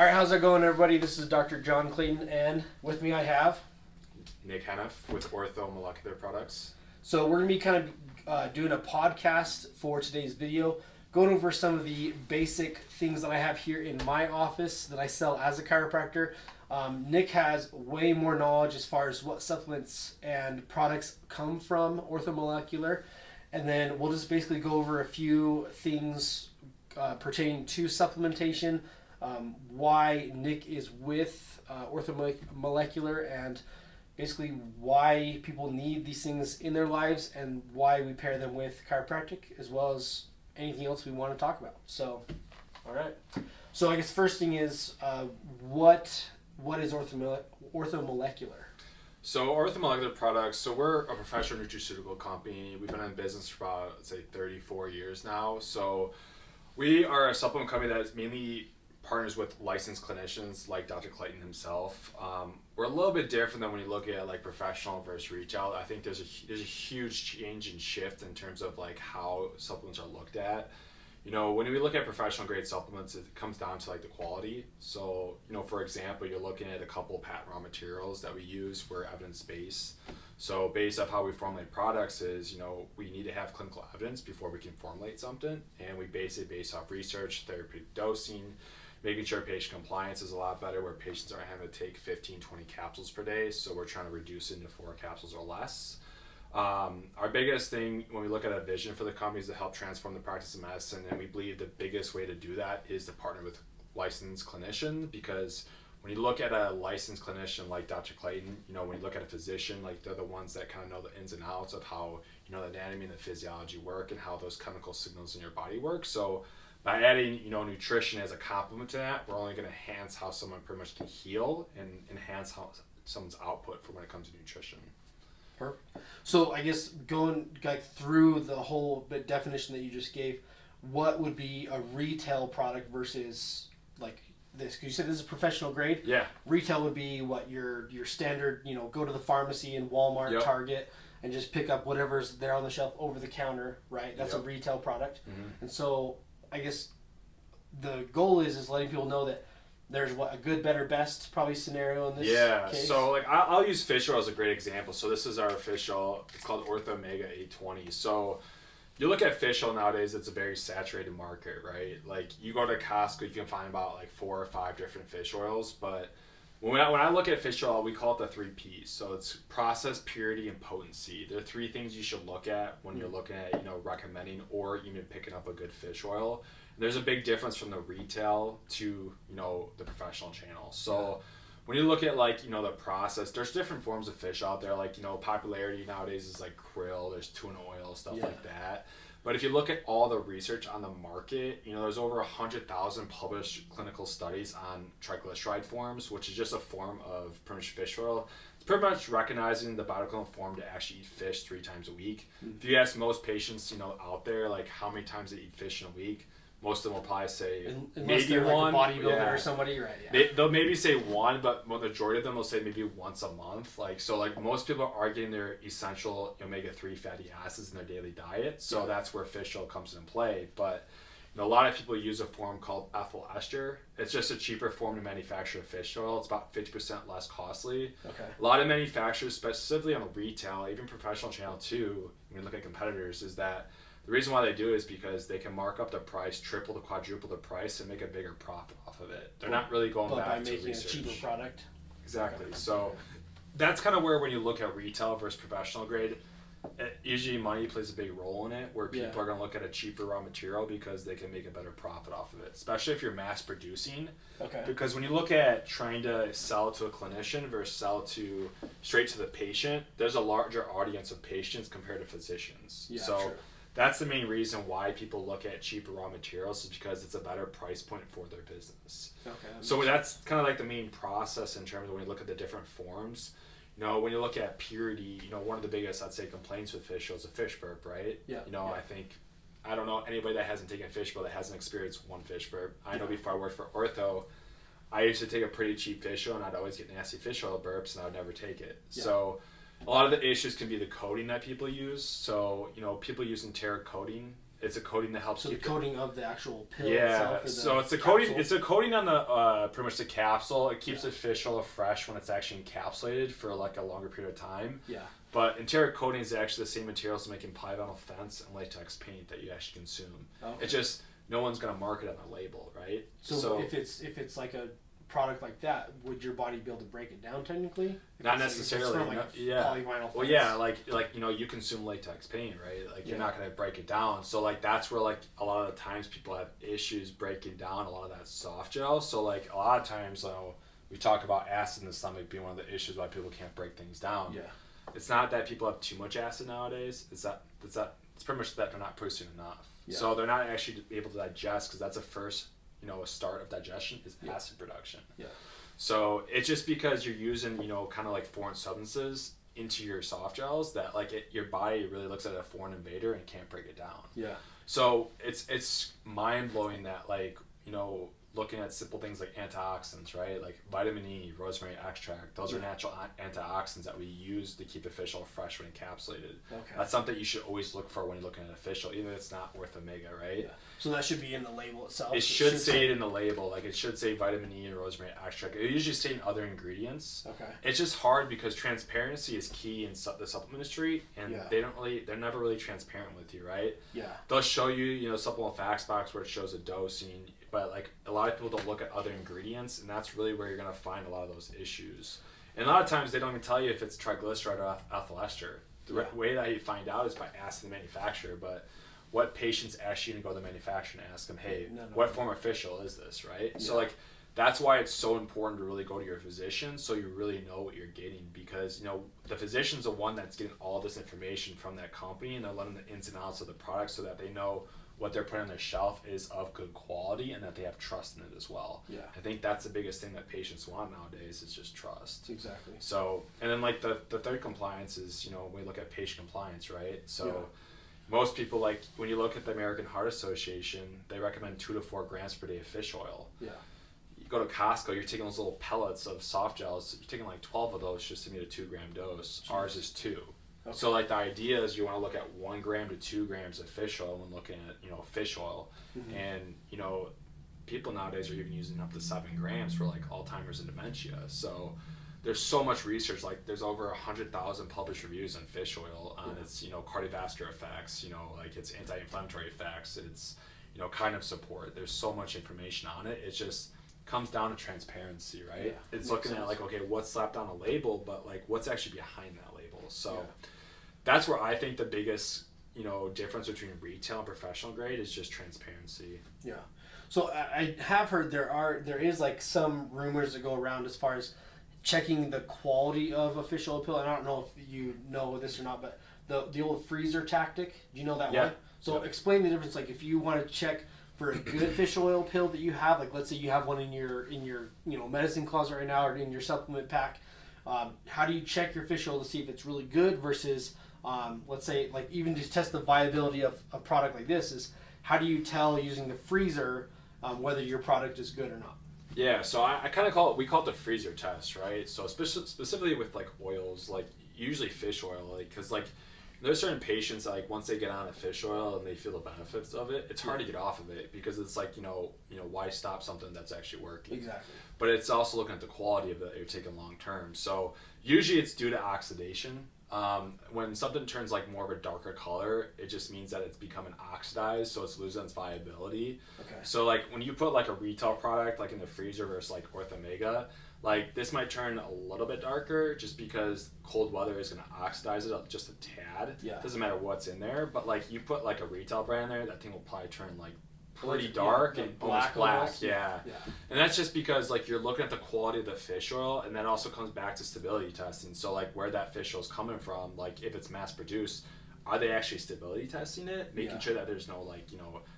All right, how's it going, everybody? This is Dr. John Clayton, and with me I have Nick Heniff with Ortho Molecular products. So we're going to be kind of doing a podcast for today's video, going over some of the basic things that I have here in my office that I sell as a chiropractor. Nick has way more knowledge as far as what supplements and products come from Ortho Molecular, and then we'll just basically go over a few things pertaining to supplementation, why Nick is with Ortho Molecular, and basically why people need these things in their lives and why we pair them with chiropractic, as well as anything else we want to talk about. So, all right. So I guess first thing is, what is Ortho Molecular? So Ortho Molecular products, so we're a professional nutraceutical company. We've been in business for about, let's say, 34 years now. So we are a supplement company that mainly partners with licensed clinicians like Dr. Clayton himself. We're a little bit different than when you look at like professional versus retail. I think there's a huge change and shift in terms of like how supplements are looked at. You know, when we look at professional grade supplements, it comes down to like the quality. So, you know, for example, you're looking at a couple of patent raw materials that we use. We're evidence-based. So based off how we formulate products is, you know, we need to have clinical evidence before we can formulate something. And we base it based off research, therapeutic dosing, making sure patient compliance is a lot better, where patients aren't having to take 15, 20 capsules per day. So we're trying to reduce it into 4 capsules or less. Our biggest thing when we look at a vision for the company is to help transform the practice of medicine, and we believe the biggest way to do that is to partner with licensed clinicians, because when you look at a licensed clinician like Dr. Clayton, you know, when you look at a physician, like they're the ones that kind of know the ins and outs of how, you know, the anatomy and the physiology work and how those chemical signals in your body work. So by adding, you know, nutrition as a complement to that, we're only going to enhance how someone pretty much can heal and enhance how someone's output for when it comes to nutrition. Perfect. So I guess going like through the whole definition that you just gave, what would be a retail product versus like this? Because you said this is professional grade. Yeah. Retail would be what your standard, you know, go to the pharmacy in Walmart, Yep. Target, and just pick up whatever's there on the shelf over the counter, right? That's Yep. a retail product. Mm-hmm. And so I guess the goal is letting people know that there's what a good, better, best probably scenario in this case. So like I'll use fish oil as a great example. So this is our fish oil. It's called Ortho Omega 820. So you look at fish oil nowadays, it's a very saturated market, right? Like you go to Costco, you can find about like 4 or 5 different fish oils. But when I look at fish oil, we call it the 3 Ps. So it's process, purity, and potency. There are 3 things you should look at when you're looking at, you know, recommending or even picking up a good fish oil. There's a big difference from the retail to, you know, the professional channel. So when you look at like, you know, the process, there's different forms of fish out there. Like, you know, popularity nowadays is like krill, there's tuna oil, stuff like that. But if you look at all the research on the market, you know, there's over 100,000 published clinical studies on triglyceride forms, which is just a form of pretty much fish oil. It's pretty much recognizing the biochemical form to actually eat fish 3 times a week. If you ask most patients, you know, out there, like how many times they eat fish in a week, most of them will probably say unless maybe they're one. Like a bodybuilder or somebody, right? Yeah. They'll maybe say one, but the majority of them will say maybe once a month. Like so, like most people are getting their essential omega-3 fatty acids in their daily diet. So that's where fish oil comes into play. But you know, a lot of people use a form called ethyl ester. It's just a cheaper form to manufacture fish oil. It's about 50% less costly. Okay. A lot of manufacturers, specifically on the retail, even professional channel too, when you look at competitors, is that the reason why they do it is because they can mark up the price, triple to quadruple the price, and make a bigger profit off of it. They're not really going back to research. By making a cheaper product. Exactly. So that's kind of where when you look at retail versus professional grade, usually money plays a big role in it, where people are going to look at a cheaper raw material because they can make a better profit off of it, especially if you're mass producing. Okay. Because when you look at trying to sell to a clinician versus sell to straight to the patient, there's a larger audience of patients compared to physicians. Yeah, so true. That's the main reason why people look at cheaper raw materials, is because it's a better price point for their business. Okay. So that's kind of like the main process in terms of when you look at the different forms. You know, when you look at purity, you know, one of the biggest, I'd say, complaints with fish oil is a fish burp, right? Yeah. You know, I don't know anybody that hasn't taken fish oil that hasn't experienced one fish burp. I know before I worked for Ortho, I used to take a pretty cheap fish oil and I'd always get nasty fish oil burps and I would never take it. Yeah. So a lot of the issues can be the coating that people use. So, you know, people using Terra coating It's a coating that helps So the keep coating of the actual pill yeah, itself? so it's a coating. It's a coating on the pretty much the capsule. It keeps the fish oil fresh when it's actually encapsulated for like a longer period of time. Yeah. But interior coating is actually the same materials making polyvinyl fence and latex paint that you actually consume. Okay. It's just no one's gonna mark it on the label, right? So if it's like a product like that, would your body be able to break it down technically? Not necessarily. Like, no, polyvinyl well, fence? yeah, like you know, you consume latex paint, right? Like you're not gonna break it down. So like that's where like a lot of the times people have issues breaking down a lot of that soft gel. So like a lot of times, we talk about acid in the stomach being one of the issues why people can't break things down. Yeah. It's not that people have too much acid nowadays. It's pretty much that they're not producing enough. Yeah. So they're not actually able to digest because that's the first, a start of digestion is acid production. Yeah. So it's just because you're using, kind of like foreign substances into your soft gels that like your body really looks at a foreign invader and can't break it down. Yeah. So it's mind blowing that like, looking at simple things like antioxidants, right? Like vitamin E, rosemary extract, those are natural antioxidants that we use to keep the fish oil fresh when encapsulated. Okay. That's something you should always look for when you're looking at a fish oil, even if it's not Ortho Omega, right? Yeah. So that should be in the label itself? It should say it in the label. Like it should say vitamin E and rosemary extract. It usually say in other ingredients. Okay. It's just hard because transparency is key in the supplement industry, and they're never really transparent with you, right? Yeah. They'll show you, supplement facts box where it shows a dosing, but like a lot of people don't look at other ingredients, and that's really where you're gonna find a lot of those issues. And a lot of times they don't even tell you if it's triglyceride or ethyl ester. The way that you find out is by asking the manufacturer, but what patients actually gonna go to the manufacturer and ask them, hey, what form of fish oil is this, right? Yeah. So like that's why it's so important to really go to your physician so you really know what you're getting, because the physician's the one that's getting all this information from that company, and they're learning the ins and outs of the product so that they know what they're putting on their shelf is of good quality and that they have trust in it as well. Yeah. I think that's the biggest thing that patients want nowadays is just trust. Exactly. So, and then like the third compliance is, we look at patient compliance, right? So most people, like when you look at the American Heart Association, they recommend 2 to 4 grams per day of fish oil. Yeah. You go to Costco, you're taking those little pellets of soft gels, you're taking like 12 of those just to meet a 2 gram dose. Jeez. Ours is 2. Okay. So like the idea is you want to look at 1 gram to 2 grams of fish oil when looking at fish oil, and people nowadays are even using up to 7 grams for like Alzheimer's and dementia. So there's so much research, like there's over 100,000 published reviews on fish oil on its cardiovascular effects, like its anti-inflammatory effects, its kind of support. There's so much information on it. It just comes down to transparency, right? Yeah, it's looking at like, okay, what's slapped on a label, but like what's actually behind that label. So that's where I think the biggest difference between retail and professional grade is just transparency. Yeah. So I have heard there is like some rumors that go around as far as checking the quality of a fish oil pill. And I don't know if you know this or not, but the old freezer tactic, do you know that one? So explain the difference. Like if you want to check for a good fish oil pill that you have, like let's say you have one in your medicine closet right now or in your supplement pack, how do you check your fish oil to see if it's really good versus let's say like even to test the viability of a product like this is how do you tell using the freezer whether your product is good or not? Yeah, so I kind of we call it the freezer test, right? So specifically with like oils, like usually fish oil, like because like there's certain patients that, like once they get on a fish oil and they feel the benefits of it, it's hard to get off of it because it's like why stop something that's actually working? Exactly. But it's also looking at the quality of it that you're taking long term. So usually it's due to oxidation. When something turns like more of a darker color, it just means that it's becoming oxidized, so it's losing its viability. Okay. So like when you put like a retail product like in the freezer versus like Ortho Omega, like this might turn a little bit darker just because cold weather is going to oxidize it up just a tad. Yeah. It doesn't matter what's in there, but like you put like a retail brand there, that thing will probably turn like pretty dark and almost black. Yeah. And that's just because like you're looking at the quality of the fish oil, and that also comes back to stability testing. So like where that fish oil is coming from, like if it's mass produced, are they actually stability testing it, making sure that there's no like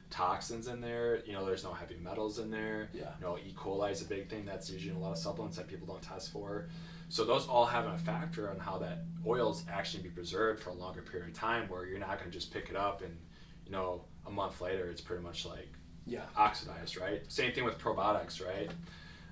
toxins in there, there's no heavy metals in there. E. coli is a big thing that's usually in a lot of supplements that people don't test for. So those all have a factor on how that oil's actually be preserved for a longer period of time, where you're not going to just pick it up and a month later it's pretty much like oxidized, right? Same thing with probiotics, right?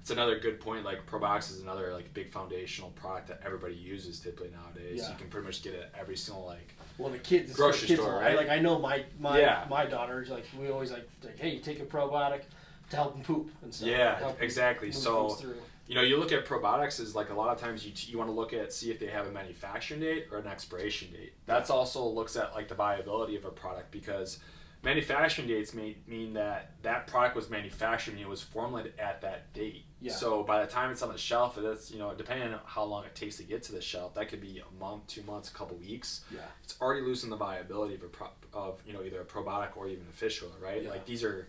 it's another good point. Like probiotics is another like big foundational product that everybody uses typically nowadays. Yeah. You can pretty much get it at every single like Well, the kids, grocery kids store, a lot. right? Like I know my Yeah. daughter, like we always like, hey, you take a probiotic to help them poop and stuff. Yeah, help them exactly. move So things through. you know, you look at probiotics is like a lot of times you want to look at see if they have a manufacturing date or an expiration date. That's also looks at like the viability of a product, because manufacturing dates mean that that product was manufactured and it was formulated at that date. Yeah. So by the time it's on the shelf, that's, you know, depending on how long it takes to get to the shelf, that could be a month, 2 months, a couple weeks. Yeah. It's already losing the viability of you know, either a probiotic or even a fish oil, right? Yeah. Like these are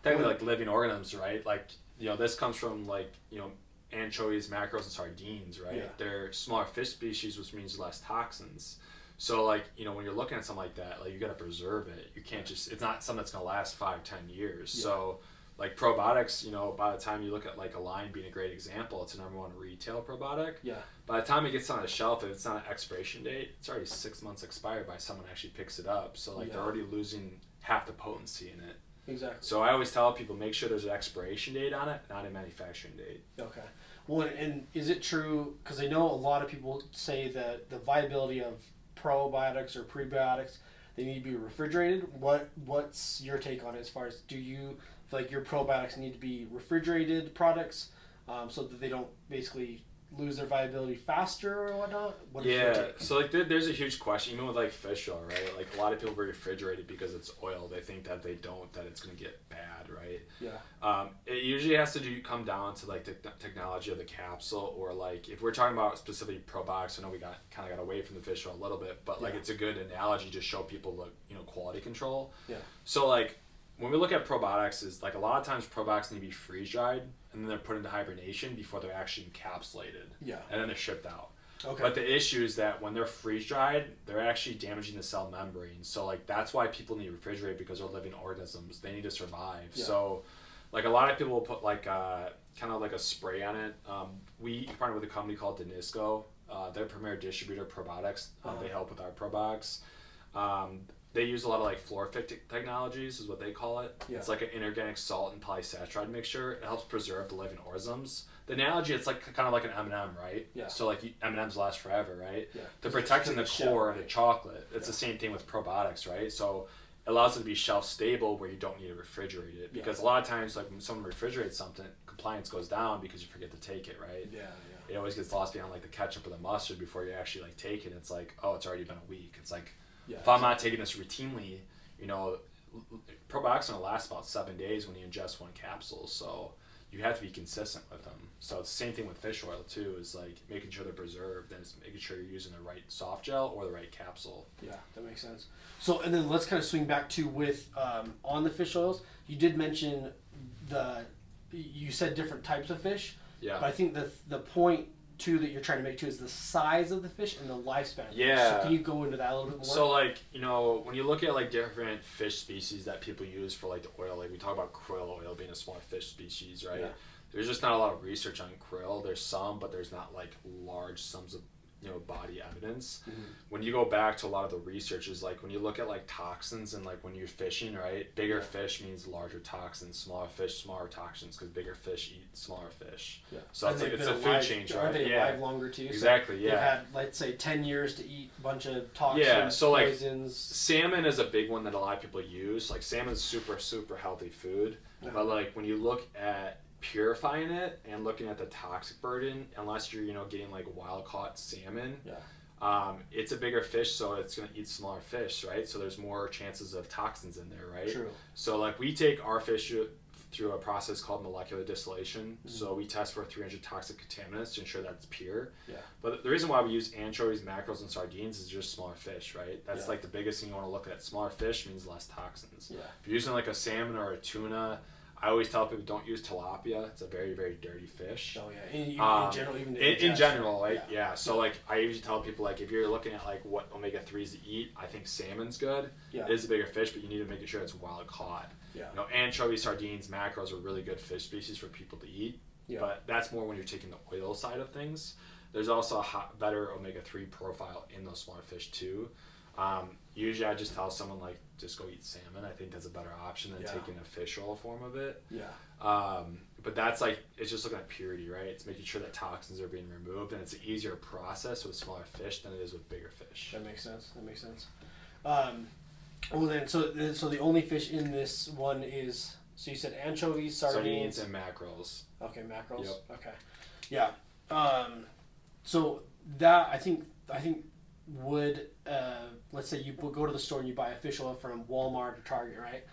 technically like living organisms, right? Like, you know, this comes from like, you know, anchovies, mackerels, and sardines, right? Yeah. They're smaller fish species, which means less toxins. So like, you know, when you're looking at something like that, like you got to preserve it. You can't just, it's not something that's going to last 5-10 years. Yeah. So like probiotics, you know, by the time you look at like Align being a great example, it's a #1 retail probiotic. Yeah. By the time it gets on the shelf, if it's not an expiration date, it's already 6 months expired by someone actually picks it up. So like they're already losing half the potency in it. Exactly. So I always tell people, make sure there's an expiration date on it, not a manufacturing date. Okay. Well, and is it true, because I know a lot of people say that the viability of probiotics or prebiotics, they need to be refrigerated. What's your take on it as far as, do you feel like your probiotics need to be refrigerated products so that they don't basically lose their viability faster or whatnot? What is your take? So like there's a huge question, even with like fish oil, right? Like a lot of people refrigerate it because it's oil. They think that they don't, that it's going to get bad, right? Yeah. It usually has to come down to like the technology of the capsule, or like if we're talking about specifically probiotics, I know we kind of got away from the fish oil a little bit, but like it's a good analogy to show people like, you know, quality control. Yeah. So like when we look at probiotics, is like a lot of times probiotics need to be freeze dried and then they're put into hibernation before they're actually encapsulated. Yeah. And then they're shipped out. Okay. But the issue is that when they're freeze dried, they're actually damaging the cell membrane. So like that's why people need to refrigerate, because they're living organisms. They need to survive. Yeah. So like a lot of people will put like kind of like a spray on it. We partner with a company called Danisco. They're premier distributor of probiotics. They help with our probiotics. They use a lot of like fluorific technologies is what they call it. Yeah. It's like an inorganic salt and polysaccharide mixture. It helps preserve the living organisms. The analogy, it's like kind of like an M&M, right? Yeah. So like M&Ms last forever, right? Yeah. They're protecting the Shell, core right? of the chocolate. It's the same thing with probiotics, right? So it allows it to be shelf stable where you don't need to refrigerate it, because a lot of times like when someone refrigerates something, compliance goes down because you forget to take it, right? Yeah. It always gets lost behind like the ketchup or the mustard before you actually like take it. It's like, oh, it's already been a week. It's like, if I'm not taking this routinely, you know, probiotics are going to last about 7 days when you ingest one capsule. So you have to be consistent with them. So it's the same thing with fish oil too, is like making sure they're preserved, and it's making sure you're using the right soft gel or the right capsule. Yeah, that makes sense. So, and then let's kind of swing back to with on the fish oils. You did mention you said different types of fish. Yeah. But I think the point too that you're trying to make too is the size of the fish and the lifespan of the fish. Yeah. So can you go into that a little bit more? So like, you know, when you look at like different fish species that people use for like the oil, like we talk about krill oil being a smaller fish species, right? Yeah. There's just not a lot of research on krill. There's some, but there's not like large sums of, you know, body evidence. Mm-hmm. When you go back to a lot of the research, is like when you look at like toxins and like when you're fishing, right? Bigger fish means larger toxins, smaller fish, smaller toxins, because bigger fish eat smaller fish. Yeah. So And it's like they've it's a been food alive- change, Aren't right? they Yeah. alive longer too? Exactly, So yeah. They've had, let's say, 10 years to eat a bunch of toxins, Yeah, so like poisons. salmon is a big one that a lot of people use. Like salmon is super healthy food, but like when you look at purifying it and looking at the toxic burden, unless you're, you know, getting like wild caught salmon, it's a bigger fish, so it's going to eat smaller fish, right? So there's more chances of toxins in there, right? True. So like we take our fish through a process called molecular distillation. Mm-hmm. So we test for 300 toxic contaminants to ensure that it's pure. Yeah. But the reason why we use anchovies, mackerels, and sardines is just smaller fish, right? That's like the biggest thing you want to look at. Smaller fish means less toxins. Yeah. If you're using like a salmon or a tuna, I always tell people don't use tilapia. It's a very dirty fish. Oh yeah, in general, even in general, like So like I usually tell people like if you're looking at like what omega-3s to eat, I think salmon's good. Yeah. It is a bigger fish, but you need to make sure it's wild caught. Yeah. You know, anchovies, sardines, mackerels are really good fish species for people to eat. Yeah. But that's more when you're taking the oil side of things. There's also a better omega-3 profile in those smaller fish too. Usually I just tell someone like, just go eat salmon. I think that's a better option than taking a fish oil form of it. Yeah. But that's like, it's just looking at purity, right? It's making sure that toxins are being removed, and it's an easier process with smaller fish than it is with bigger fish. That makes sense. Well then, so the only fish in this one is, so you said anchovies, sardines, and mackerels. Okay, mackerels. Yep. Okay. Yeah. So that I think would let's say you go to the store and you buy a fish oil from Walmart or Target, right?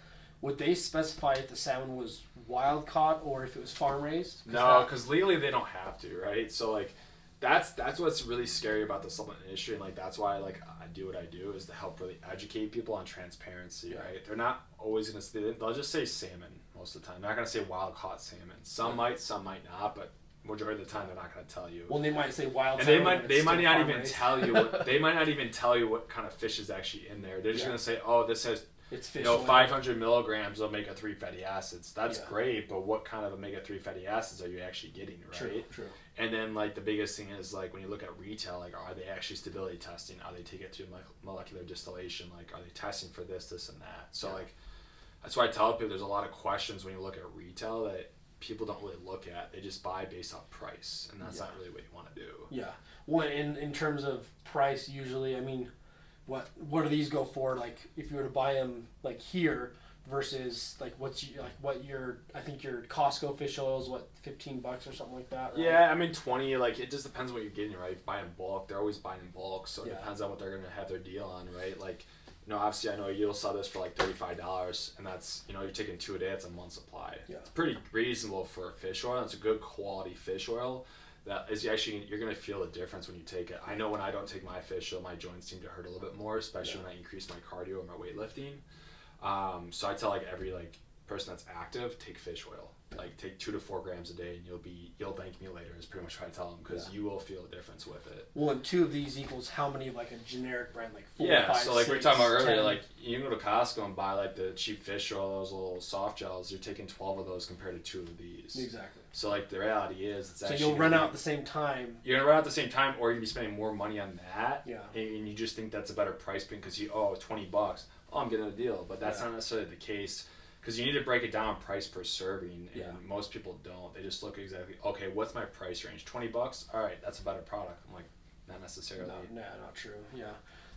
Would they specify if the salmon was wild caught or if it was farm raised? No, because legally they don't have to, right? So like, that's what's really scary about the supplement industry, and like that's why like I do what I do, is to help really educate people on transparency, right? They're not always gonna say, they'll just say salmon most of the time. They're not gonna say wild caught salmon. Some might not, but majority of the time they're not going to tell you. Well, they might say wild. And they might not even tell you what kind of fish is actually in there. They're just going to say, oh, this has it's fish 500 milligrams of omega-3 fatty acids. That's great, but what kind of omega-3 fatty acids are you actually getting, right? True. And then like the biggest thing is like when you look at retail, like are they actually stability testing? Are they taking it to molecular distillation? Like are they testing for this and that? So like that's why I tell people there's a lot of questions when you look at retail that people don't really look at. They just buy based on price, and that's not really what you want to do. Yeah. Well, in terms of price, usually, I mean, what do these go for? Like, if you were to buy them like here versus like I think your Costco fish oil is what, $15 or something like that. Right? Yeah, I mean 20. Like it just depends what you're getting, right? If you buy in bulk, they're always buying in bulk, so it depends on what they're gonna have their deal on, right? Like. Obviously I know you'll sell this for like $35, and that's, you're taking 2 a day, it's a month's supply. Yeah. It's pretty reasonable for fish oil. It's a good quality fish oil that is actually, you're going to feel the difference when you take it. I know when I don't take my fish oil, my joints seem to hurt a little bit more, especially when I increase my cardio or my weightlifting. So I tell like every person that's active, take fish oil. Like take 2 to 4 grams a day, and you'll thank me later. Is pretty much what I tell them, because you will feel a difference with it. Well, and 2 of these equals how many of like a generic brand, like 4, 5, so like 6, we were talking about earlier, 10. like you can go to Costco and buy like the cheap fish oil, those little soft gels. You're taking 12 of those compared to 2 of these. Exactly. So like the reality is, it's actually so you'll run out at the same time. You're gonna run out at the same time, or you're gonna be spending more money on that. Yeah. And you just think that's a better price point because $20. Oh, I'm getting a deal, but that's not necessarily the case. Because you need to break it down price per serving, and most people don't. They just look exactly, okay, what's my price range? $20? All right, that's a better product. I'm like, not necessarily. No, not true. Yeah,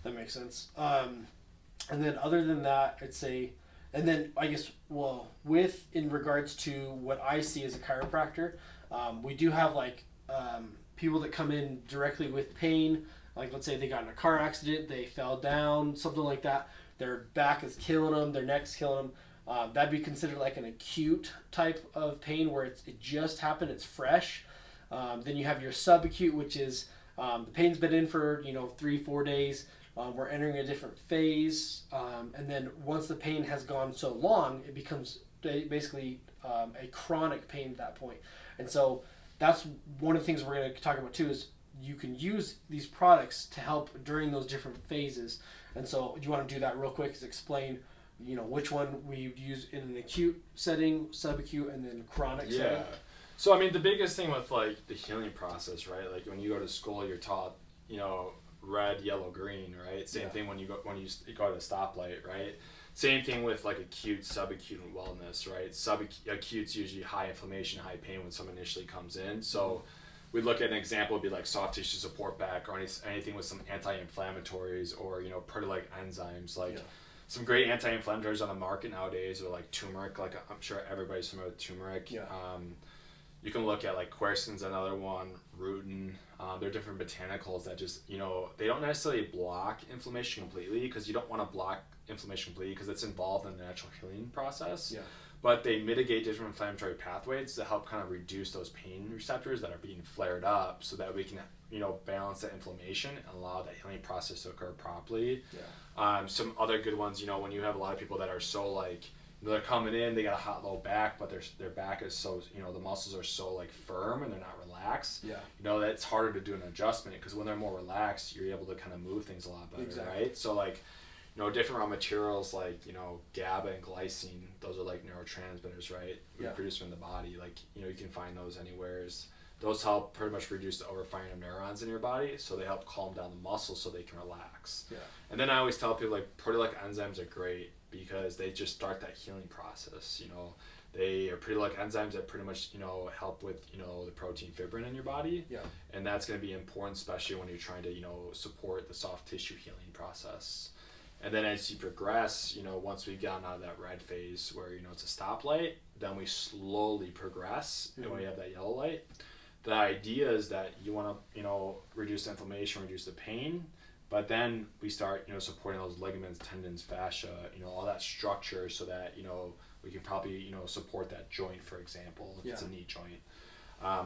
that makes sense. And then other than that, I'd say, and then I guess, well, in regards to what I see as a chiropractor, we do have people that come in directly with pain. Like let's say they got in a car accident, they fell down, something like that. Their back is killing them, their neck's killing them. That'd be considered like an acute type of pain where it just happened, it's fresh. Then you have your subacute, which is the pain's been in for 3-4 days. We're entering a different phase, and then once the pain has gone so long, it becomes basically a chronic pain at that point. And so that's one of the things we're going to talk about too, is you can use these products to help during those different phases. And so do you want to do that real quick, is explain which one we use in an acute setting, subacute, and then chronic setting? So I mean, the biggest thing with like the healing process, right? Like when you go to school, you're taught, red, yellow, green, right? Same thing when you go to a stoplight, right? Same thing with like acute, subacute, and wellness, right? Acute's usually high inflammation, high pain when someone initially comes in. So we'd look at an example, would be like soft tissue support back, or anything with some anti-inflammatories, or proteolytic enzymes, some great anti-inflammatories on the market nowadays are like turmeric. Like I'm sure everybody's familiar with turmeric. You can look at like quercetin's another one, rutin. They're different botanicals that just, they don't necessarily block inflammation completely, because you don't want to block inflammation completely because it's involved in the natural healing process. But they mitigate different inflammatory pathways to help kind of reduce those pain receptors that are being flared up, so that we can balance that inflammation and allow that healing process to occur properly. Some other good ones, when you have a lot of people that are so they're coming in, they got a hot low back, but their back is so, the muscles are so firm and they're not relaxed. That's harder to do an adjustment, because when they're more relaxed, you're able to kind of move things a lot better, right? So different raw materials like, GABA and glycine, those are like neurotransmitters, right? We produce them in the body. You can find those anywhere. those help pretty much reduce the overfiring of neurons in your body, so they help calm down the muscles so they can relax. Yeah. And then I always tell people, like, proteolytic enzymes are great because they just start that healing process. They are proteolytic enzymes that pretty much, help with, the protein fibrin in your body. Yeah. And that's going to be important, especially when you're trying to, support the soft tissue healing process. And then as you progress, once we've gotten out of that red phase where, it's a stoplight, then we slowly progress. And when we have that yellow light, the idea is that you want to, reduce the inflammation, reduce the pain, but then we start, supporting those ligaments, tendons, fascia, all that structure so that, we can probably, support that joint, for example, if it's a knee joint.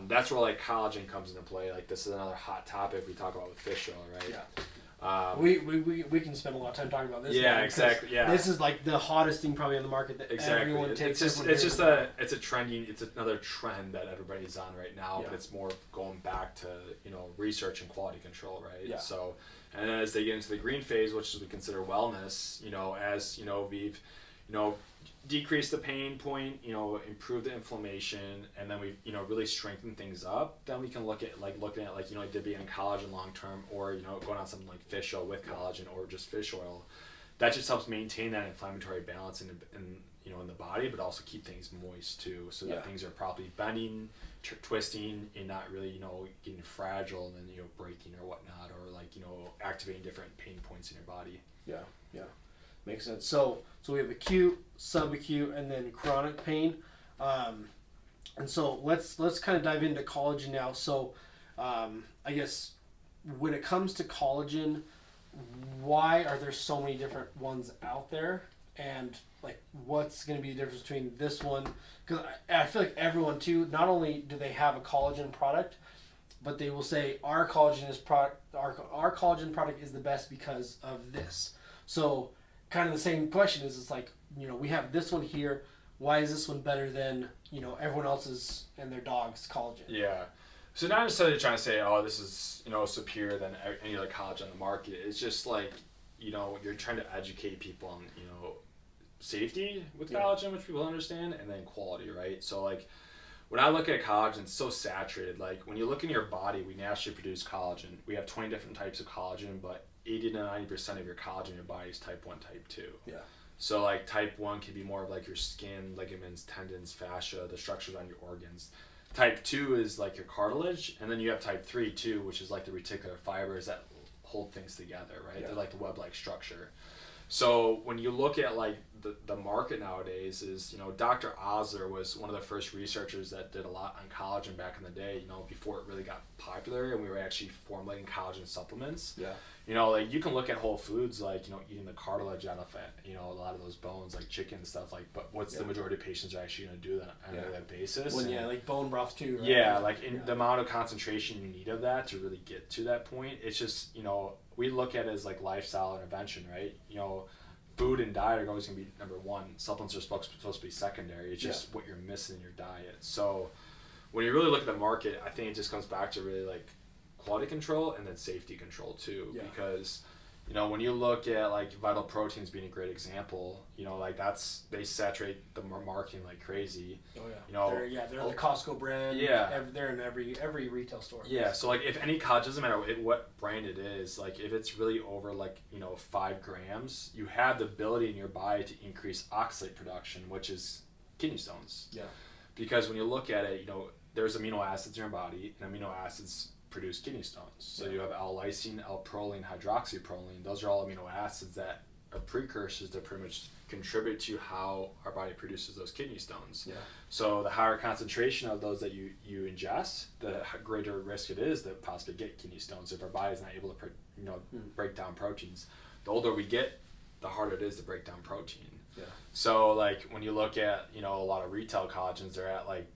That's where like collagen comes into play. Like this is another hot topic we talk about with fish oil, right? Yeah. We can spend a lot of time talking about this. Yeah, exactly. Yeah. This is like the hottest thing probably on the market that everyone takes. It's another trend that everybody's on right now, but it's more going back to, research and quality control, right? Yeah. So, and then as they get into the green phase, which we consider wellness, as, we've, decrease the pain point, improve the inflammation, and then we, really strengthen things up, then we can looking at did be on collagen long term, or, going on something like fish oil with collagen or just fish oil. That just helps maintain that inflammatory balance in the body, but also keep things moist too, so that things are properly bending, twisting, and not really, getting fragile and then, breaking or whatnot, or like, activating different pain points in your body. Yeah, yeah. Makes sense. So we have acute, subacute, and then chronic pain. And so let's kind of dive into collagen now. So I guess when it comes to collagen, why are there so many different ones out there? And like, what's going to be the difference between this one? Because I feel like everyone too, not only do they have a collagen product, but they will say our collagen product is the best because of this. So kind of the same question is, it's like, we have this one here. Why is this one better than, everyone else's and their dog's collagen? Yeah. So not necessarily trying to say, oh, this is, superior than any other collagen on the market. It's just like, you're trying to educate people on, safety with collagen, which people understand, and then quality, right? So like, when I look at collagen, it's so saturated. Like when you look in your body, we naturally produce collagen. We have 20 different types of collagen, but 80 to 90% of your collagen in your body is type 1, type 2. Yeah. So like type 1 can be more of like your skin, ligaments, tendons, fascia, the structures on your organs. Type 2 is like your cartilage, and then you have type 3 too, which is like the reticular fibers that hold things together, right? Yeah. They're like the web-like structure. So when you look at like the market nowadays is, Dr. Osler was one of the first researchers that did a lot on collagen back in the day, before it really got popular and we were actually formulating collagen supplements. Yeah. Like you can look at Whole Foods, like, eating the cartilage out of it, a lot of those bones, like chicken and stuff, like, but what's the majority of patients are actually going to do that on a regular basis? Well, like bone broth too, right? Yeah, like the amount of concentration you need of that to really get to that point, it's just, we look at it as like lifestyle intervention, right? Food and diet are always going to be number one. Supplements are supposed to be secondary. It's just what you're missing in your diet. So when you really look at the market, I think it just comes back to really like quality control and then safety control too. Yeah. Because, when you look at like Vital Proteins being a great example, like they saturate the marketing like crazy. Oh yeah. They're the Costco brand. Yeah. They're in every retail store. Yeah. So like if any collagen, doesn't matter what brand it is, like if it's really over like, 5 grams, you have the ability in your body to increase oxalate production, which is kidney stones. Yeah. Because when you look at it, there's amino acids in your body, and amino acids produce kidney stones. So you have L-lysine, L-proline, hydroxyproline. Those are all amino acids that are precursors that pretty much contribute to how our body produces those kidney stones. Yeah. So the higher concentration of those that you ingest, the greater risk it is that possibly get kidney stones if our body's not able to break down proteins. The older we get, the harder it is to break down protein. Yeah. So like when you look at a lot of retail collagens, they're at like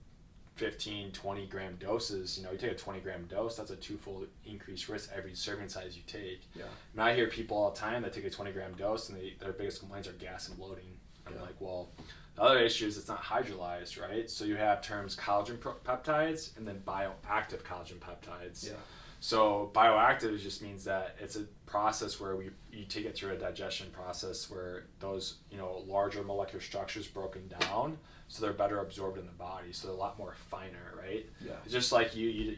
15, 20 gram doses. You take a 20 gram dose, that's a 2-fold increased risk every serving size you take. Yeah. And I hear people all the time that take a 20 gram dose and their biggest complaints are gas and bloating. I'm like, well, the other issue is it's not hydrolyzed, right? So you have terms collagen peptides and then bioactive collagen peptides. Yeah. So bioactive just means that it's a process where you take it through a digestion process where those, you know, larger molecular structures broken down, so they're better absorbed in the body, so they're a lot more finer, right? Yeah. It's just like you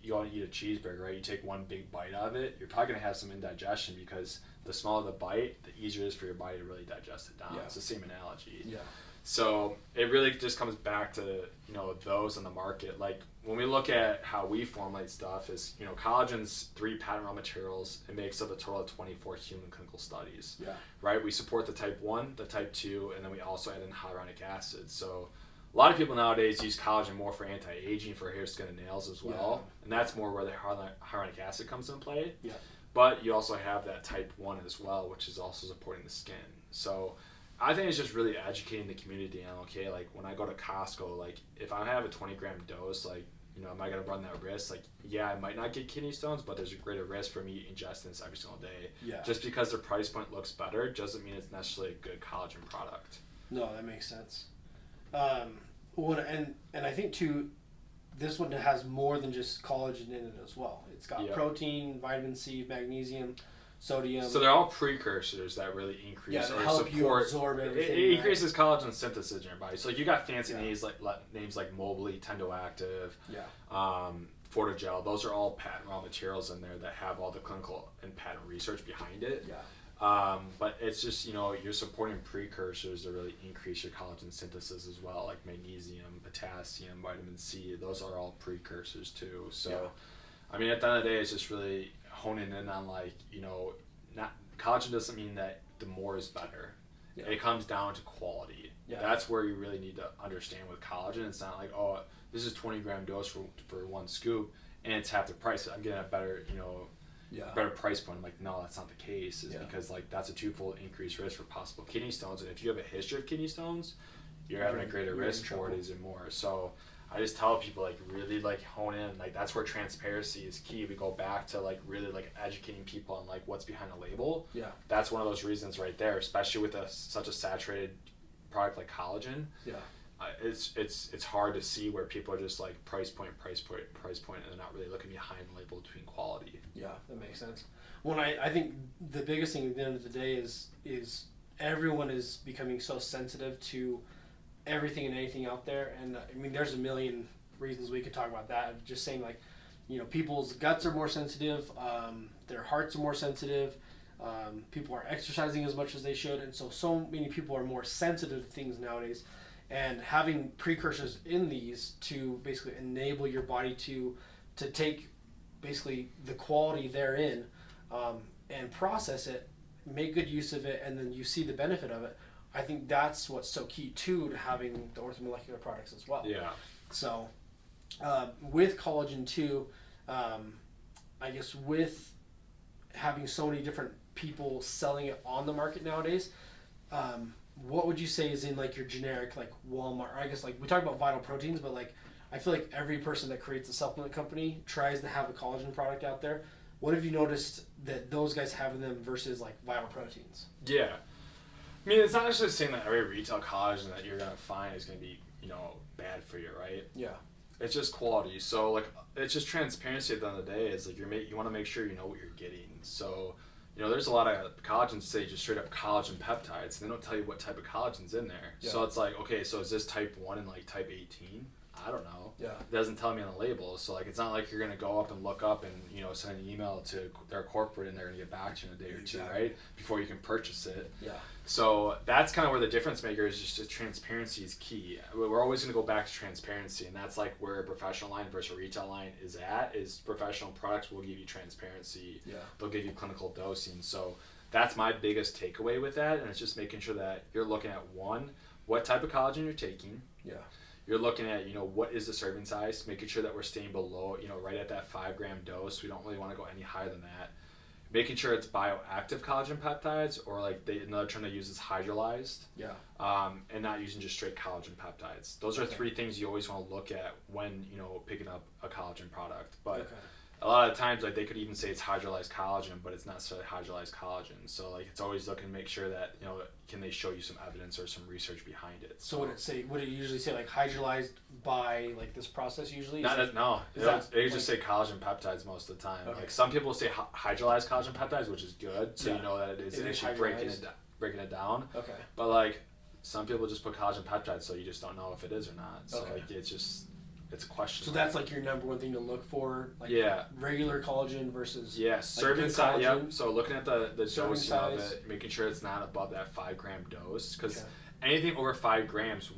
want to eat a cheeseburger, right? You take one big bite of it, you're probably gonna have some indigestion because the smaller the bite, the easier it is for your body to really digest it down. Yeah. It's the same analogy. Yeah. So it really just comes back to, you know, those in the market. Like when we look at how we formulate stuff is, you know, collagen's 3 patent raw materials. It makes up a total of 24 human clinical studies. Yeah. Right? We support the type 1, the type 2, and then we also add in hyaluronic acid. So a lot of people nowadays use collagen more for anti-aging, for hair, skin, and nails as well. Yeah. And that's more where the hyaluronic acid comes into play. Yeah. But you also have that type 1 as well, which is also supporting the skin. So I think it's just really educating the community on, okay, like when I go to Costco, like if I have a 20-gram dose, like, you know, am I going to run that risk? Like, yeah, I might not get kidney stones, but there's a greater risk for me ingesting this every single day. Yeah. Just because the price point looks better doesn't mean it's necessarily a good collagen product. No, that makes sense. And I think too, this one has more than just collagen in it as well. It's got protein, vitamin C, magnesium, sodium. So they're all precursors that really increase or help support. You absorb everything. It increases collagen synthesis in your body. So like you got fancy names like Mobley, Tendoactive, Fortigel. Those are all patent raw materials in there that have all the clinical and patent research behind it. Yeah. But it's just, you know, you're supporting precursors that really increase your collagen synthesis as well, like magnesium, potassium, vitamin C. Those are all precursors too. So, I mean, at the end of the day, it's just really honing in on, like, you know, not collagen doesn't mean that the more is better. Yeah. It comes down to quality. Yeah. That's where you really need to understand with collagen. It's not like, oh, this is 20-gram dose for one scoop and it's half the price. I'm getting a better, you know, better price point. I'm like, no, that's not the case. It's because like that's a twofold increased risk for possible kidney stones. And if you have a history of kidney stones, you're having a greater risk for it even more. So I just tell people, like, really, like, hone in. Like, that's where transparency is key. We go back to, like, really, like, educating people on, like, what's behind a label. Yeah. That's one of those reasons right there, especially with such a saturated product like collagen. Yeah. It's hard to see where people are just, like, price point, and they're not really looking behind the label between quality. Yeah, that makes sense. Well, I think the biggest thing at the end of the day is everyone is becoming so sensitive to everything and anything out there, and I mean there's a million reasons we could talk about that. I'm just saying, like, you know, people's guts are more sensitive, their hearts are more sensitive, people are exercising as much as they should, and so many people are more sensitive to things nowadays, and having precursors in these to basically enable your body to take basically the quality therein and process it, make good use of it, and then you see the benefit of it. I think that's what's so key too to having the Ortho Molecular products as well. Yeah. So with collagen too, I guess with having so many different people selling it on the market nowadays, what would you say is in like your generic like Walmart? Or I guess like we talk about Vital Proteins, but like I feel like every person that creates a supplement company tries to have a collagen product out there. What have you noticed that those guys have in them versus like Vital Proteins? Yeah. I mean, it's not necessarily saying that every retail collagen that you're going to find is going to be, you know, bad for you, right? Yeah. It's just quality. So, like, it's just transparency at the end of the day. It's like you want to make sure you know what you're getting. So, you know, there's a lot of collagens say just straight up collagen peptides. They don't tell you what type of collagen's in there. Yeah. So it's like, okay, so is this type 1 and like type 18? I don't know. Yeah. It doesn't tell me on the label. So, like, it's not like you're going to go up and look up and, you know, send an email to their corporate and they're going to get back to you in a day or two, right? Before you can purchase it. Yeah. So that's kind of where the difference maker is. Just transparency is key. We're always going to go back to transparency, and that's like where a professional line versus a retail line is at. Is professional products will give you transparency. Yeah. They'll give you clinical dosing. So that's my biggest takeaway with that, and it's just making sure that you're looking at one, what type of collagen you're taking. Yeah. You're looking at, you know, what is the serving size, making sure that we're staying below, you know, right at that 5-gram dose. We don't really want to go any higher than that. Making sure it's bioactive collagen peptides, or like another term they use is hydrolyzed. Yeah. And not using just straight collagen peptides. Those are 3 things you always want to look at when, you know, picking up a collagen product. But a lot of times, like, they could even say it's hydrolyzed collagen, but it's not necessarily hydrolyzed collagen. So, like, it's always looking to make sure that, you know, can they show you some evidence or some research behind it. So would it usually say, like, hydrolyzed by, like, this process usually? No. They just say collagen peptides most of the time. Okay. Like, some people say hydrolyzed collagen peptides, which is good, so you know that it is actually breaking it down. Okay. But, like, some people just put collagen peptides, so you just don't know if it is or not. So, like, it's a question. So that's like your number one thing to look for, like regular collagen versus serving size. Yep. So looking at the dosing of it, making sure it's not above that 5 gram dose, because anything over 5 grams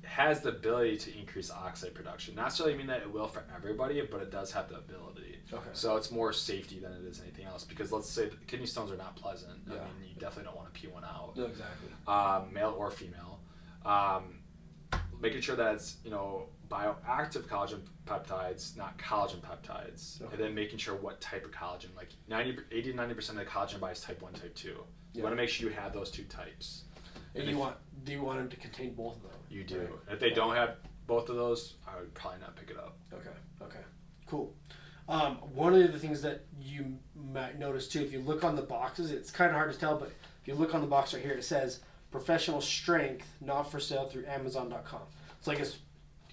has the ability to increase oxide production. Not necessarily mean that it will for everybody, but it does have the ability. Okay. So it's more safety than it is anything else, because let's say kidney stones are not pleasant. I mean, you definitely don't want to pee one out. No, exactly. Male or female. Making sure that it's, you know, bioactive collagen peptides, not collagen peptides. Okay. And then making sure what type of collagen, like 80 to 90% of the collagen buy is type 1, type 2. You want to make sure you have those two types. And do you want them to contain both of them? You do. Right. If they don't have both of those, I would probably not pick it up. Okay. Cool. One of the things that you might notice too, if you look on the boxes, it's kind of hard to tell, but if you look on the box right here, it says professional strength, not for sale through Amazon.com. So I guess,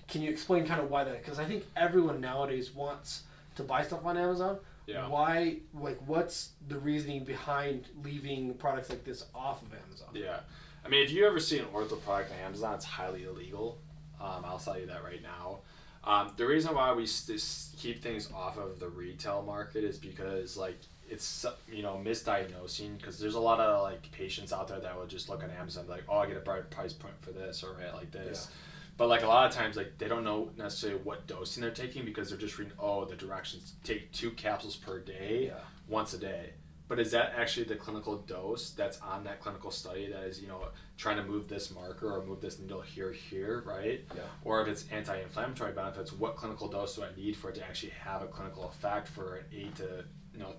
can you explain kind of why that? Because I think everyone nowadays wants to buy stuff on Amazon. Yeah. Why? Like, what's the reasoning behind leaving products like this off of Amazon? Yeah. I mean, if you ever see an ortho product on Amazon, it's highly illegal. I'll tell you that right now. The reason why we keep things off of the retail market is because, like, it's, you know, misdiagnosing, because there's a lot of, like, patients out there that will just look at Amazon and be like, oh, I get a brighter price point for this, or right, like this. Yeah. But, like, a lot of times, like, they don't know necessarily what dosing they're taking, because they're just reading, the directions take 2 capsules per day, once a day. But is that actually the clinical dose that's on that clinical study that is, you know, trying to move this marker or move this needle here, right? Yeah. Or if it's anti-inflammatory benefits, what clinical dose do I need for it to actually have a clinical effect for an 8 to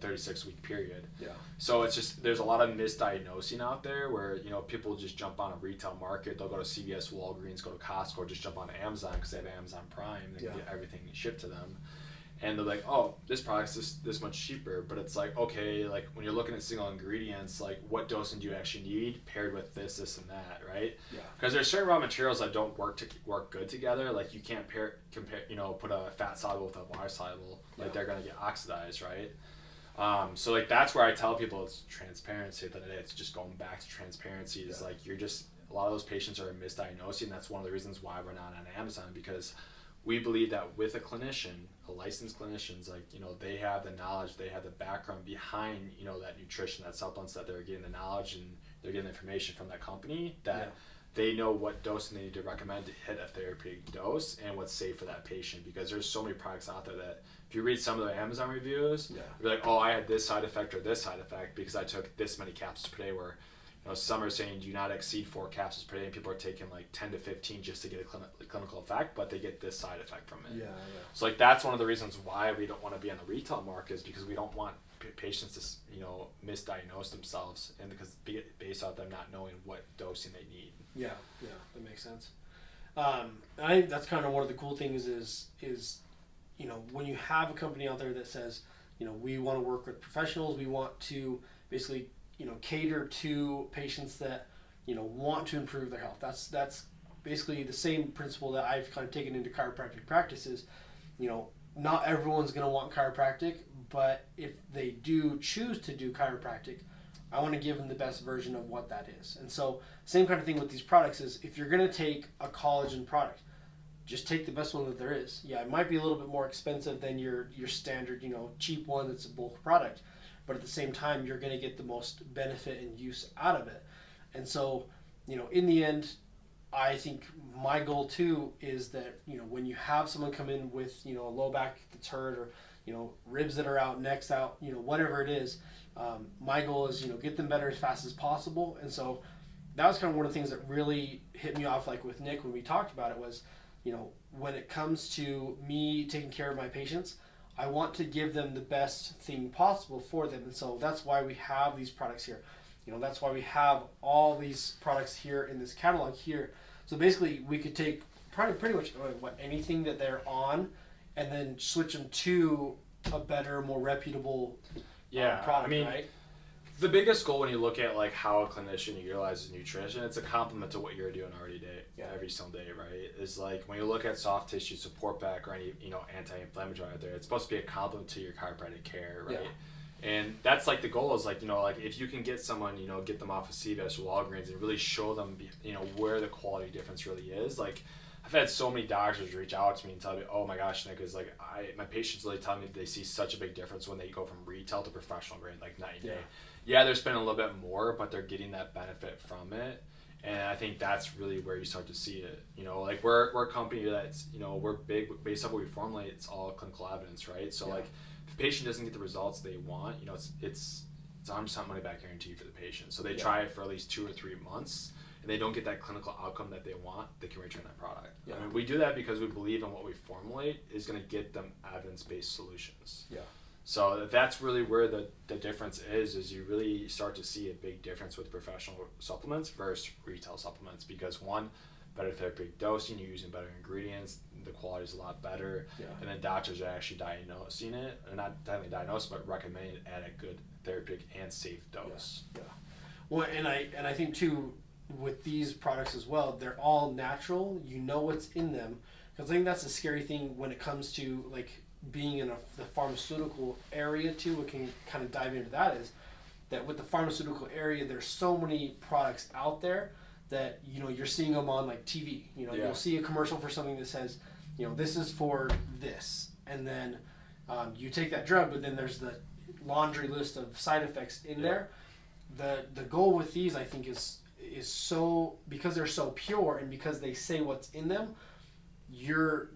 36 week period? Yeah. So it's just, there's a lot of misdiagnosing out there where, you know, people just jump on a retail market. They'll go to CVS, Walgreens, go to Costco, or just jump on Amazon because they have Amazon Prime and get everything shipped to them. And they're like, oh, this product's this much cheaper. But it's like, okay, like, when you're looking at single ingredients, like, what dosing do you actually need paired with this and that, right? Yeah. Because there's certain raw materials that don't work good together. Like, you can't compare, you know, put a fat soluble with a water soluble. Like, they're going to get oxidized, right? So, like, that's where I tell people it's transparency. At the end of the day, it's just going back to transparency. Is like, you're just, a lot of those patients are misdiagnosing. That's one of the reasons why we're not on Amazon, because we believe that with a clinician, a licensed clinicians, like, you know, they have the knowledge, they have the background behind, you know, that nutrition, that supplements, that they're getting the knowledge and they're getting the information from that company, that they know what dose they need to recommend to hit a therapeutic dose and what's safe for that patient. Because there's so many products out there that if you read some of the Amazon reviews, you're like, oh, I had this side effect or this side effect because I took this many capsules per day, where, you know, some are saying do not exceed 4 capsules per day, and people are taking like 10 to 15 just to get a clinical effect, but they get this side effect from it. So, like, that's one of the reasons why we don't want to be on the retail market, is because we don't want patients to, you know, misdiagnose themselves, and because based off them not knowing what dosing they need. Yeah, that makes sense. I think that's kind of one of the cool things is, you know, when you have a company out there that says, you know, we want to work with professionals, we want to basically, you know, cater to patients that, you know, want to improve their health. That's basically the same principle that I've kind of taken into chiropractic practices. You know, not everyone's going to want chiropractic, but if they do choose to do chiropractic, I want to give them the best version of what that is. And so, same kind of thing with these products is, if you're going to take a collagen product, just take the best one that there is. Yeah, it might be a little bit more expensive than your standard, you know, cheap one that's a bulk product, but at the same time, you're going to get the most benefit and use out of it. And so, you know, in the end, I think my goal too is that, you know, when you have someone come in with, you know, a low back that's hurt, or, you know, ribs that are out, necks out, you know, whatever it is, my goal is, you know, get them better as fast as possible. And so that was kind of one of the things that really hit me off, like with Nick when we talked about it, was, you know, when it comes to me taking care of my patients, I want to give them the best thing possible for them. And so that's why we have these products here. You know, that's why we have all these products here in this catalog here. So basically, we could take pretty much anything that they're on, and then switch them to a better, more reputable Yeah, product, I mean, right? the biggest goal when you look at like how a clinician utilizes nutrition, it's a complement to what you're doing every single day, right? Is like when you look at soft tissue support back or any anti-inflammatory out there, it's supposed to be a complement to your chiropractic care, right? Yeah. And that's like the goal is like like if you can get someone get them off of CVS or Walgreens and really show them where the quality difference really is. Like I've had so many doctors reach out to me and tell me, oh my gosh, Nick, is like my patients really tell me that they see such a big difference when they go from retail to professional grade like night and day. Yeah, they're spending a little bit more, but they're getting that benefit from it. And I think that's really where you start to see it. Like we're a company that's, we're big based on what we formulate, it's all clinical evidence, right? So like if the patient doesn't get the results they want, it's 100% money back guarantee for the patient. So they try it for at least 2 or 3 months and they don't get that clinical outcome that they want, they can return that product. Yeah. I mean, we do that because we believe in what we formulate is going to get them evidence-based solutions. Yeah. So that's really where the difference is you really start to see a big difference with professional supplements versus retail supplements because one, better therapeutic dosing, you're using better ingredients, the quality is a lot better, and then doctors are actually diagnosing it, and not technically diagnosed, but recommending it at a good therapeutic and safe dose. Yeah. Well, and I think too, with these products as well, they're all natural. You know what's in them, because I think that's a scary thing when it comes to like being in the pharmaceutical area too. We can kind of dive into that is that with the pharmaceutical area, there's so many products out there that you're seeing them on like TV. You'll see a commercial for something that says, this is for this, and then you take that drug, but then there's the laundry list of side effects in there. The goal with these, I think, is so because they're so pure and because they say what's in them, you're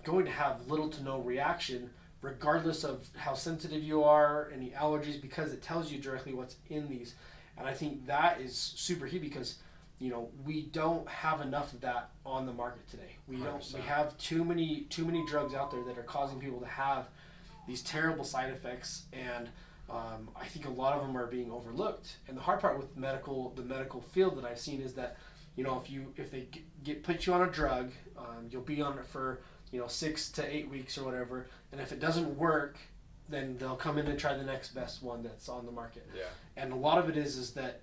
going to have little to no reaction regardless of how sensitive you are, any allergies, because it tells you directly what's in these. And I think that is super key because we don't have enough of that on the market today. We have too many drugs out there that are causing people to have these terrible side effects, and I think a lot of them are being overlooked. And the hard part with the medical field that I've seen is that if they put you on a drug, you'll be on it for 6 to 8 weeks or whatever, and if it doesn't work, then they'll come in and try the next best one that's on the market. Yeah. And a lot of it is that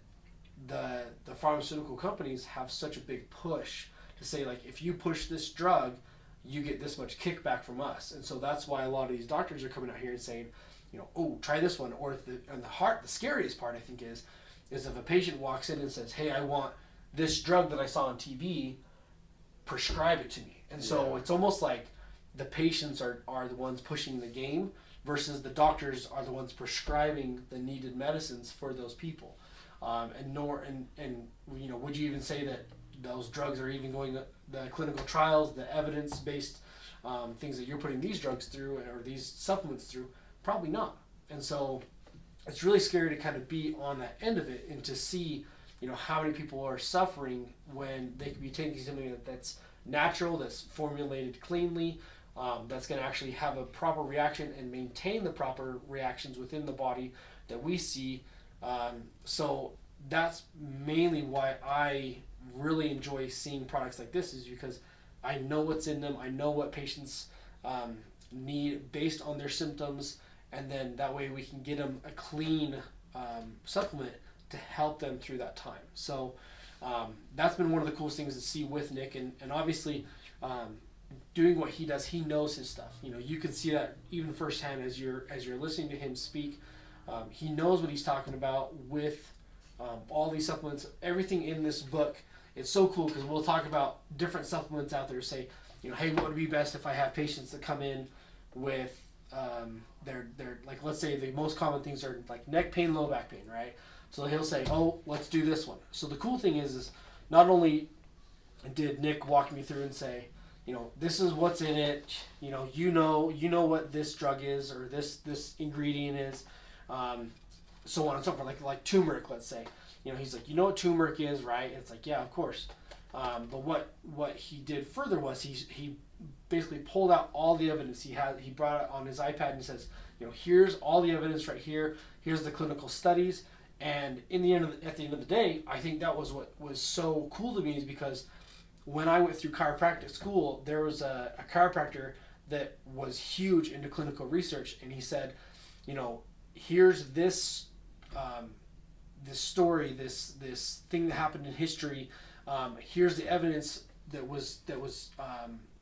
the pharmaceutical companies have such a big push to say, like, if you push this drug, you get this much kickback from us. And so that's why a lot of these doctors are coming out here and saying, oh, try this one. Or the scariest part, I think, is if a patient walks in and says, hey, I want this drug that I saw on TV, prescribe it to me. And so it's almost like the patients are the ones pushing the game versus the doctors are the ones prescribing the needed medicines for those people. Would you even say that those drugs are even going the clinical trials, the evidence-based things that you're putting these drugs through or these supplements through? Probably not. And so it's really scary to kind of be on that end of it and to see, how many people are suffering when they could be taking something that's natural, that's formulated cleanly, that's going to actually have a proper reaction and maintain the proper reactions within the body that we see. So that's mainly why I really enjoy seeing products like this, is because I know what's in them. I know what patients need based on their symptoms, and then that way we can get them a clean supplement to help them through that time. So that's been one of the coolest things to see with Nick, and obviously doing what he does, he knows his stuff. You can see that even firsthand as you're listening to him speak. He knows what he's talking about with all these supplements, everything in this book. It's so cool because we'll talk about different supplements out there. Say, hey, what would be best if I have patients that come in with their like, let's say the most common things are like neck pain, low back pain, right? So he'll say, oh, let's do this one. So the cool thing is not only did Nick walk me through and say, this is what's in it, you know what this drug is or this ingredient is, so on and so forth. Like turmeric, let's say. He's like, what turmeric is, right? It's like, yeah, of course. But what he did further was he basically pulled out all the evidence he had. He brought it on his iPad and says, here's all the evidence right here. Here's the clinical studies. And at the end of the day, I think that was what was so cool to me, is because when I went through chiropractic school, there was a chiropractor that was huge into clinical research, and he said, you know, here's this this story, this thing that happened in history. Here's the evidence that was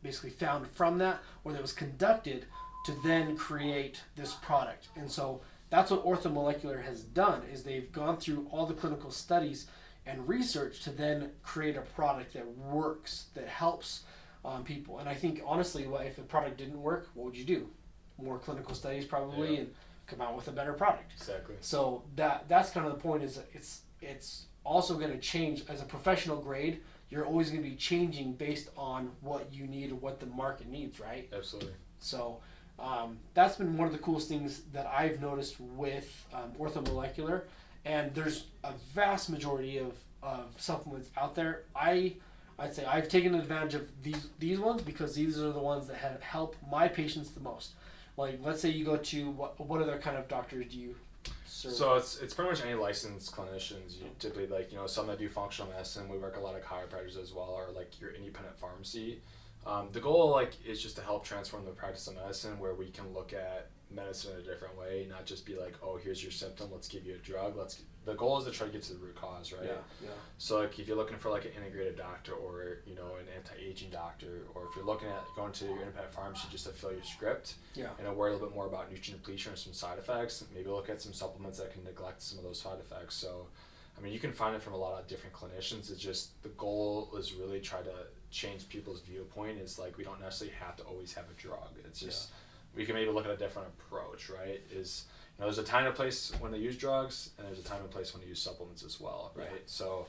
basically found from that, or that was conducted to then create this product. And so that's what Ortho Molecular has done, is they've gone through all the clinical studies and research to then create a product that works, that helps people. And I think honestly, if a product didn't work, what would you do? More clinical studies probably, and come out with a better product. Exactly. So that's kind of the point, is it's also going to change as a professional grade. You're always going to be changing based on what you need or what the market needs, right? Absolutely. So that's been one of the coolest things that I've noticed with Ortho Molecular. And there's a vast majority of supplements out there. I'd say I've taken advantage of these ones because these are the ones that have helped my patients the most. Like, let's say you go to what other kind of doctors do you serve? So it's pretty much any licensed clinicians. You typically, like, you know, some that do functional medicine. We work a lot of chiropractors as well, or like your independent pharmacy. The goal, like, is just to help transform the practice of medicine, where we can look at medicine in a different way, not just be like, oh, here's your symptom, let's give you a drug. The goal is to try to get to the root cause, right? Yeah. So like, if you're looking for like an integrated doctor, or, you know, an anti-aging doctor, or if you're looking at going to your independent pharmacy just to fill your script, and worry a little bit more about nutrient depletion or some side effects, maybe look at some supplements that can neglect some of those side effects. So, I mean, you can find it from a lot of different clinicians. It's just, the goal is really try to change people's viewpoint. Is like, we don't necessarily have to always have a drug. It's just, we can maybe look at a different approach, right? Is, you know, there's a time and place when they use drugs, and there's a time and place when they use supplements as well, right? So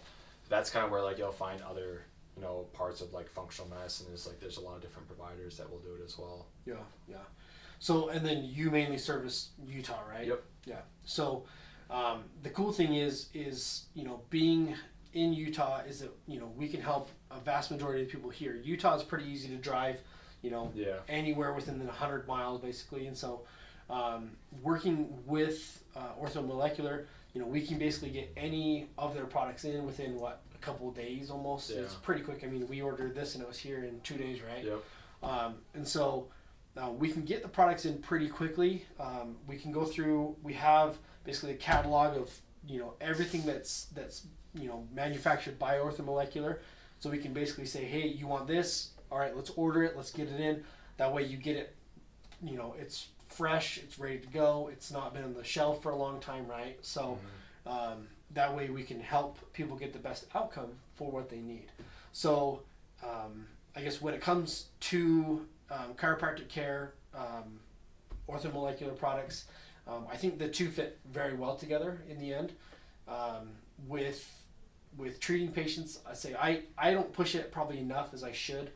that's kind of where, like, you'll find other, you know, parts of like functional medicine, is like there's a lot of different providers that will do it as well. Yeah. So, and then you mainly service Utah, right? Yep. Yeah. So the cool thing is, you know, being in Utah is that, you know, we can help a vast majority of people here. Utah is pretty easy to drive, you know, anywhere within 100 miles basically. And so working with Ortho Molecular, you know, we can basically get any of their products in within a couple of days almost. It's pretty quick. I mean, we ordered this and it was here in 2 days, right? Yep. And so we can get the products in pretty quickly. We can go through, we have basically a catalog of, you know, everything that's you know, manufactured by Ortho Molecular. So we can basically say, hey, you want this? All right, let's order it. Let's get it in. That way you get it, you know, it's fresh, it's ready to go. It's not been on the shelf for a long time, right? So that way we can help people get the best outcome for what they need. So I guess when it comes to chiropractic care, Ortho Molecular products, I think the two fit very well together in the end. With treating patients, I say I don't push it probably enough as I should,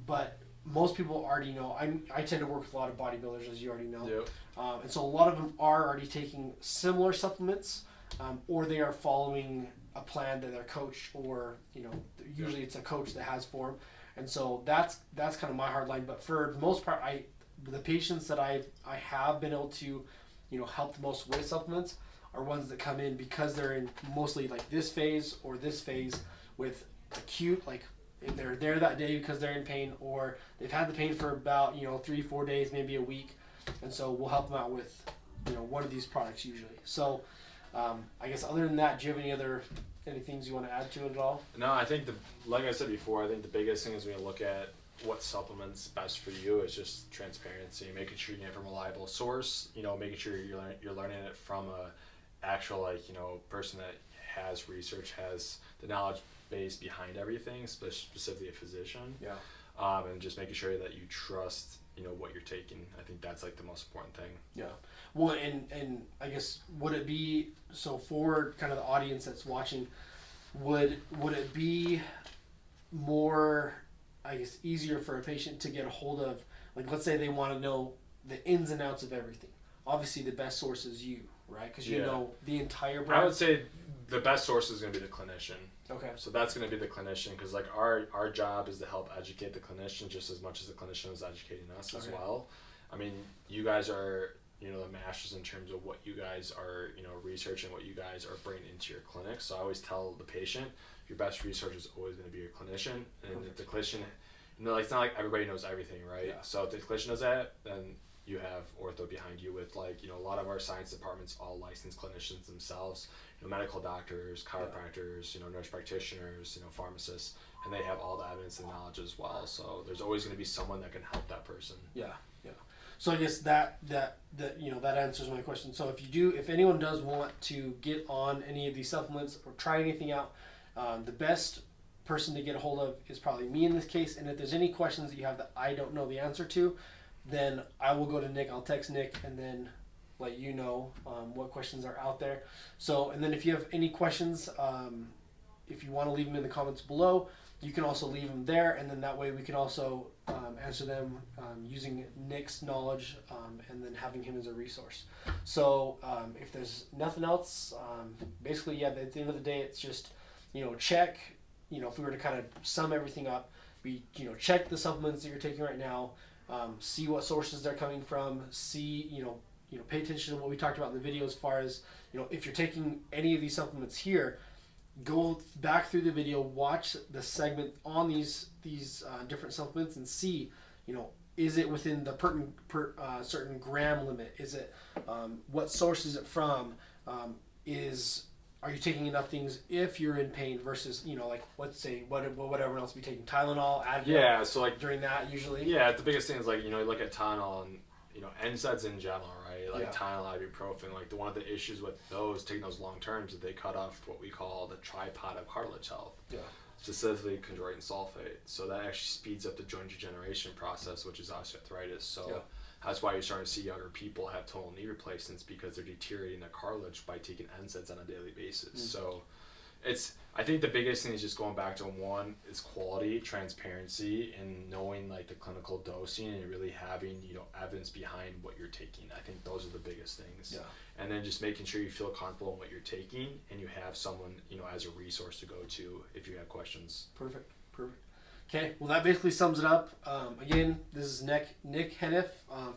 but most people already know. I tend to work with a lot of bodybuilders, as you already know. Yep. And so a lot of them are already taking similar supplements, or they are following a plan that their coach, or, you know, usually it's a coach that has for them. And so that's kind of my hard line. But for the most part, the patients that I have been able to, you know, help the most with supplements are ones that come in because they're in mostly like this phase or this phase with acute, like if they're there that day because they're in pain, or they've had the pain for about, you know, 3-4 days, maybe a week. And so we'll help them out with, you know, one of these products usually. So I guess other than that, do you have any things you want to add to it at all? No, I think like I said before, I think the biggest thing is when you look at what supplements best for you is just transparency, making sure you get it from a reliable source, you know, making sure you're learning it from a actual, like, you know, person that has research, has the knowledge base behind everything, specifically a physician. And just making sure that you trust, you know, what you're taking. I think that's like the most important thing. Yeah. Well, and I guess would it be, so for kind of the audience that's watching, would it be more, I guess, easier for a patient to get a hold of, like, let's say they want to know the ins and outs of everything. Obviously the best source is you, right? Because you know the entire brand. I would say the best source is going to be the clinician. Okay. So that's going to be the clinician, because like our job is to help educate the clinician just as much as the clinician is educating us as well. I mean, you guys are, you know, the masters in terms of what you guys are, you know, researching, what you guys are bringing into your clinic. So I always tell the patient, your best research is always going to be your clinician. And if the clinician, You know, like, it's not like everybody knows everything, right? Yeah. So if the clinician knows that, then you have ortho behind you with, like, you know, a lot of our science departments, all licensed clinicians themselves, you know, medical doctors, chiropractors, you know, nurse practitioners, you know, pharmacists, and they have all the evidence and knowledge as well. So there's always going to be someone that can help that person. Yeah. So I guess that you know, that answers my question. So if anyone does want to get on any of these supplements or try anything out, the best person to get a hold of is probably me in this case. And if there's any questions that you have that I don't know the answer to, then I will go to Nick. I'll text Nick and then let you know what questions are out there. So, and then if you have any questions, if you want to leave them in the comments below, you can also leave them there, and then that way we can also answer them using Nick's knowledge and then having him as a resource. So if there's nothing else, basically, yeah, at the end of the day, it's just, you know, check, you know, if we were to kind of sum everything up, we, you know, check the supplements that you're taking right now, see what sources they're coming from, see, you know, pay attention to what we talked about in the video as far as, you know, if you're taking any of these supplements here, go back through the video, watch the segment on these different supplements and see, you know, is it within the certain gram limit? Is it, what source is it from? Are you taking enough things if you're in pain versus, you know, like, let's say, what everyone else be taking? Tylenol, Advil? Yeah, so like during that usually? Yeah, the biggest thing is, like, you know, you look at Tylenol and, you know, NSAIDs in general, right? Like Tylenol, ibuprofen, like one of the issues with those, taking those long terms, is that they cut off what we call the tripod of cartilage health. Yeah. Specifically chondroitin sulfate. So that actually speeds up the joint regeneration process, which is osteoarthritis. So that's why you're starting to see younger people have total knee replacements, because they're deteriorating their cartilage by taking NSAIDs on a daily basis. So I think the biggest thing is just going back to one is quality, transparency, and knowing, like, the clinical dosing and really having, you know, evidence behind what you're taking. I think those are the biggest things. Yeah. And then just making sure you feel comfortable in what you're taking and you have someone, you know, as a resource to go to if you have questions. Perfect. Okay, well, that basically sums it up. Again, this is Nick Heniff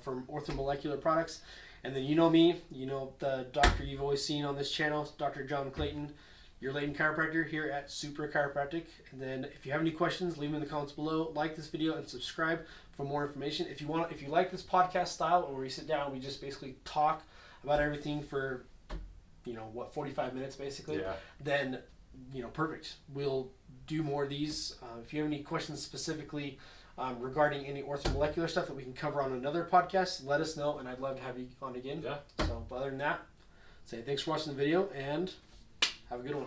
from Ortho Molecular Products. And then you know me, you know the doctor you've always seen on this channel, Dr. John Clayton, your Layton chiropractor here at Supra Chiropractic. And then if you have any questions, leave them in the comments below. Like this video and subscribe for more information. If you like this podcast style, where we sit down, we just basically talk about everything for, you know, 45 minutes basically. Yeah. Then, you know, perfect. We'll do more of these. If you have any questions specifically regarding any orthomolecular stuff that we can cover on another podcast, let us know, and I'd love to have you on again. Yeah. So, other than that, say thanks for watching the video and have a good one.